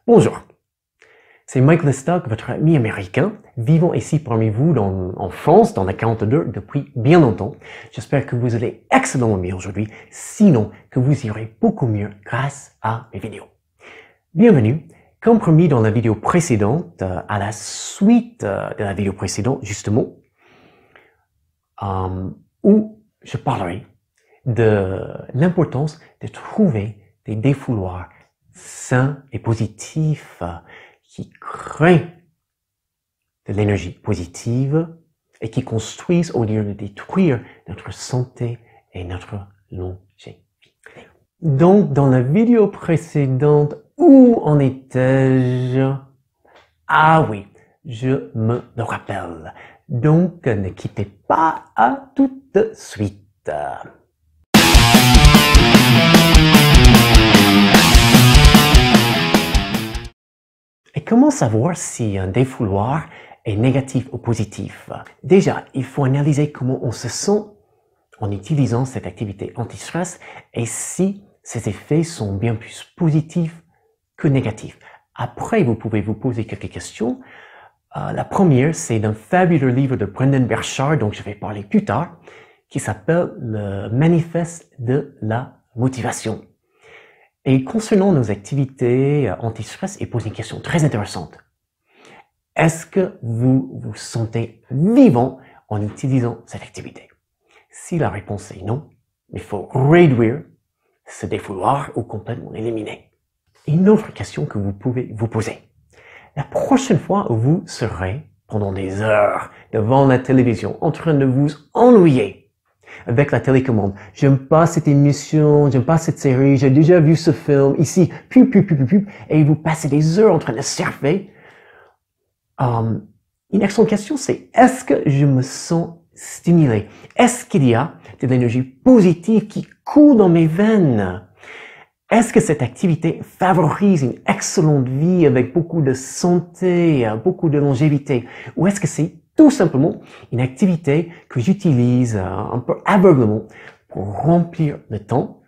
Bonjour, c'est Mike Lestock, votre ami américain, vivant ici parmi vous en France, dans la 42, depuis bien longtemps. J'espère que vous allez excellemment bien aujourd'hui, sinon que vous irez beaucoup mieux grâce à mes vidéos. Bienvenue, comme promis dans la vidéo précédente, à la suite de la vidéo précédente, justement, où je parlerai de l'importance de trouver des défouloirs sains et positifs qui créent de l'énergie positive et qui construisent au lieu de détruire notre santé et notre longévité. Donc, dans la vidéo précédente, où en étais-je? Ah oui, je me le rappelle. Donc, ne quittez pas à tout de suite. Et comment savoir si un défouloir est négatif ou positif? Déjà, il faut analyser comment on se sent en utilisant cette activité anti-stress et si ses effets sont bien plus positifs que négatifs. Après, vous pouvez vous poser quelques questions. La première, c'est d'un fabuleux livre de Brendon Burchard, dont je vais parler plus tard, qui s'appelle Le Manifeste de la motivation. Et concernant nos activités anti-stress, il pose une question très intéressante. Est-ce que vous vous sentez vivant en utilisant cette activité? Si la réponse est non, il faut réduire ce défouloir ou complètement l'éliminer. Une autre question que vous pouvez vous poser. La prochaine fois où vous serez pendant des heures devant la télévision en train de vous ennuyer avec la télécommande. J'aime pas cette émission, j'aime pas cette série, j'ai déjà vu ce film, ici, pub, et vous passez des heures en train de surfer. Une excellente question, c'est est-ce que je me sens stimulé? Est-ce qu'il y a de l'énergie positive qui coule dans mes veines? Est-ce que cette activité favorise une excellente vie avec beaucoup de santé, beaucoup de longévité? Ou est-ce que c'est tout simplement une activité que j'utilise un peu aveuglément pour remplir le temps,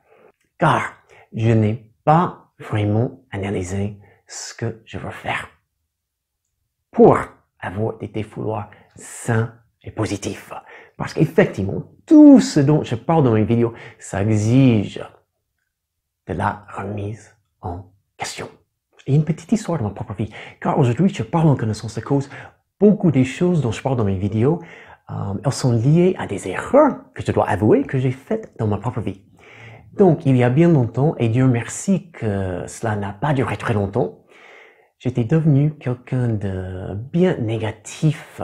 car je n'ai pas vraiment analysé ce que je veux faire pour avoir des défouloirs sains et positifs. Parce qu'effectivement, tout ce dont je parle dans mes vidéos, ça exige de la remise en question. Et une petite histoire de ma propre vie, car aujourd'hui je parle en connaissance de cause. Beaucoup des choses dont je parle dans mes vidéos, elles sont liées à des erreurs que je dois avouer que j'ai faites dans ma propre vie. Donc, il y a bien longtemps, et Dieu merci que cela n'a pas duré très longtemps, j'étais devenu quelqu'un de bien négatif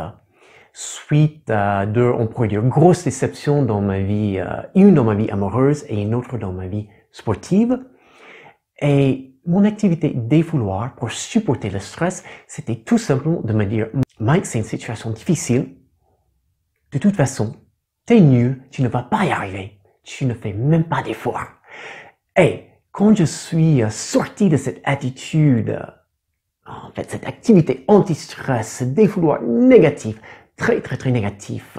suite à deux, on pourrait dire, grosses déceptions dans ma vie, une dans ma vie amoureuse et une autre dans ma vie sportive. Et mon activité défouloir pour supporter le stress, c'était tout simplement de me dire « Mike, c'est une situation difficile. De toute façon, t'es nul, tu ne vas pas y arriver. Tu ne fais même pas d'effort. » Et quand je suis sorti de cette attitude, en fait, cette activité anti-stress, ce défouloir négatif, très négatif,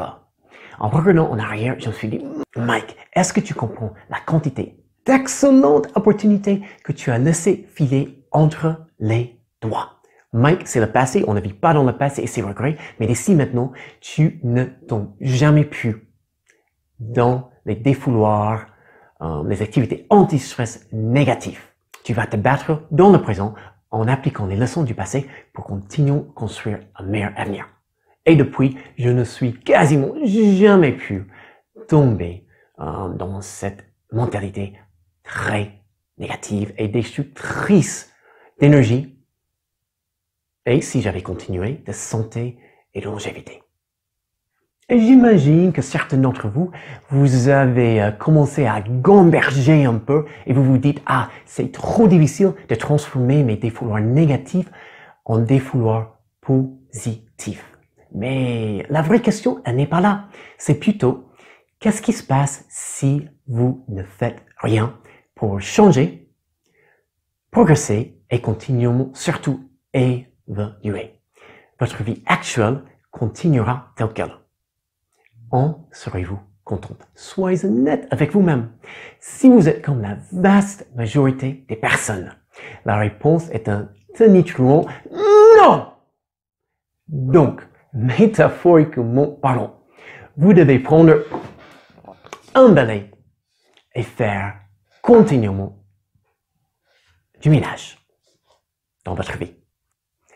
en regardant en arrière, je me suis dit « Mike, est-ce que tu comprends la quantité d'excellentes opportunités que tu as laissé filer entre les doigts. Mike, c'est le passé, on ne vit pas dans le passé et ses regrets, mais d'ici maintenant, tu ne tombes jamais plus dans les défouloirs, les activités anti-stress négatives. Tu vas te battre dans le présent en appliquant les leçons du passé pour continuer à construire un meilleur avenir. Et depuis, je ne suis quasiment jamais plus tombé dans cette mentalité très négative et destructrice d'énergie et, si j'avais continué, de santé et de longévité. Et j'imagine que certains d'entre vous, vous avez commencé à gamberger un peu et vous vous dites « Ah, c'est trop difficile de transformer mes défouloirs négatifs en défouloirs positifs. » Mais la vraie question, elle n'est pas là. C'est plutôt « Qu'est-ce qui se passe si vous ne faites rien pour changer, progresser et continuellement, surtout, évoluer. » Votre vie actuelle continuera telle qu'elle. En serez-vous contente? Soyez honnête avec vous-même. Si vous êtes comme la vaste majorité des personnes, la réponse est un tonitruant. Non! Donc, métaphoriquement parlant, vous devez prendre un balai et faire continuellement du ménage dans votre vie.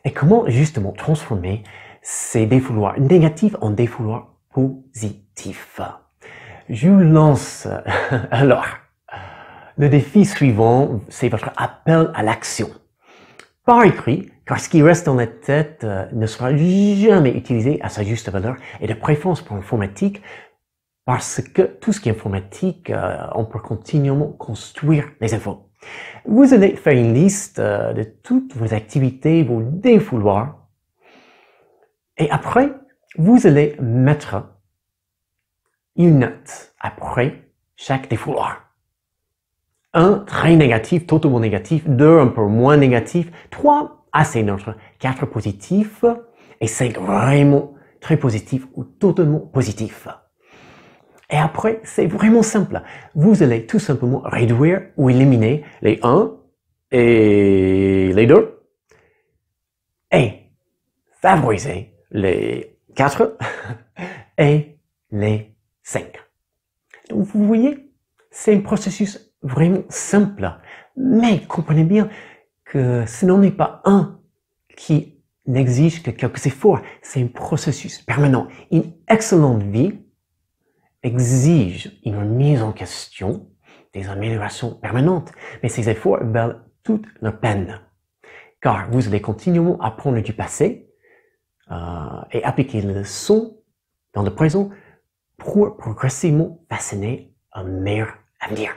Et comment justement transformer ces défouloirs négatifs en défouloirs positifs? Je vous lance alors le défi suivant, c'est votre appel à l'action. Par écrit, car ce qui reste dans la tête ne sera jamais utilisé à sa juste valeur, et de préférence pour l'informatique, parce que tout ce qui est informatique, on peut continuellement construire les infos. Vous allez faire une liste de toutes vos activités, vos défouloirs, et après, vous allez mettre une note après chaque défouloir. 1, très négatif, totalement négatif. 2, un peu moins négatif. 3, assez neutre. 4, positif. Et 5, vraiment très positif ou totalement positif. Et après, c'est vraiment simple. Vous allez tout simplement réduire ou éliminer les 1 et les 2. Et favoriser les 4 et les 5. Donc vous voyez, c'est un processus vraiment simple, mais comprenez bien que ce n'en est pas un qui n'exige que quelques efforts, c'est un processus permanent. Une excellente vie exige une remise en question, des améliorations permanentes, mais ces efforts valent toute la peine, car vous allez continuellement apprendre du passé et appliquer les leçons dans le présent pour progressivement façonner un meilleur avenir.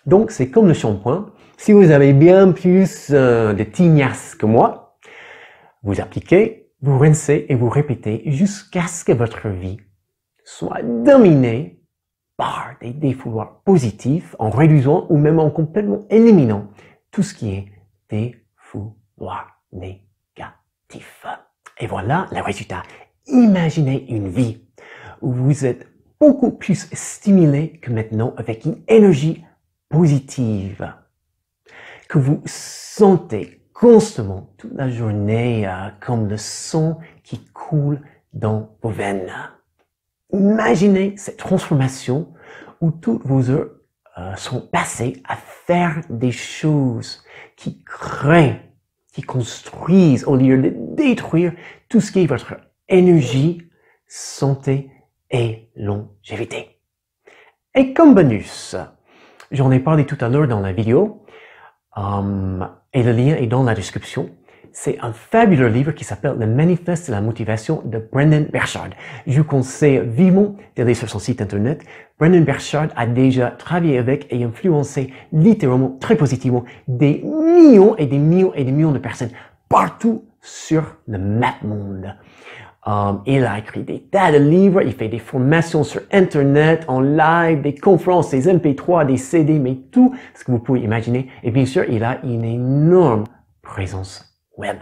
Donc, c'est comme le shampoing. Si vous avez bien plus de tignasse que moi, vous appliquez, vous rincez et vous répétez jusqu'à ce que votre vie soit dominée par des défouloirs positifs en réduisant ou même en complètement éliminant tout ce qui est défouloir négatif. Et voilà le résultat. Imaginez une vie où vous êtes beaucoup plus stimulé que maintenant avec une énergie positive, que vous sentez constamment toute la journée comme le sang qui coule dans vos veines. Imaginez cette transformation où toutes vos heures sont passées à faire des choses qui créent, qui construisent au lieu de détruire tout ce qui est votre énergie, santé et longévité. Et comme bonus, j'en ai parlé tout à l'heure dans la vidéo, et le lien est dans la description. C'est un fabuleux livre qui s'appelle Le Manifeste de la motivation de Brendon Burchard. Je vous conseille vivement d'aller sur son site internet. Brendon Burchard a déjà travaillé avec et influencé littéralement, très positivement, des millions et des millions et des millions de personnes partout sur le map-monde. Il a écrit des tas de livres, il fait des formations sur Internet, en live, des conférences, des MP3, des CD, mais tout ce que vous pouvez imaginer. Et bien sûr, il a une énorme présence web.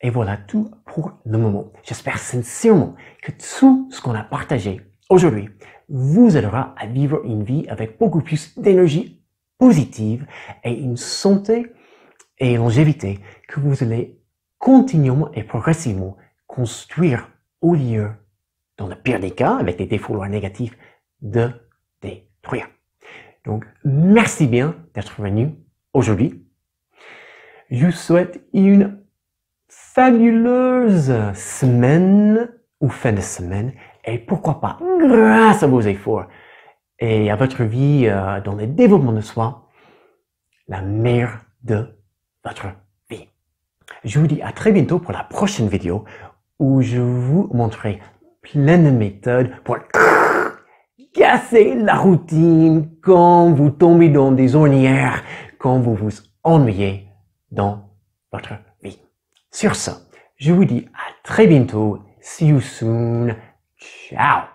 Et voilà tout pour le moment. J'espère sincèrement que tout ce qu'on a partagé aujourd'hui vous aidera à vivre une vie avec beaucoup plus d'énergie positive et une santé et longévité que vous allez continuellement et progressivement construire au lieu, dans le pire des cas, avec des défouloirs négatifs, de détruire. Donc, merci bien d'être venu aujourd'hui. Je vous souhaite une fabuleuse semaine ou fin de semaine et pourquoi pas, grâce à vos efforts et à votre vie dans le développement de soi, la meilleure de votre vie. Je vous dis à très bientôt pour la prochaine vidéo où je vous montrerai plein de méthodes pour casser la routine quand vous tombez dans des ornières, quand vous vous ennuyez dans votre vie. Sur ce, je vous dis à très bientôt. See you soon. Ciao.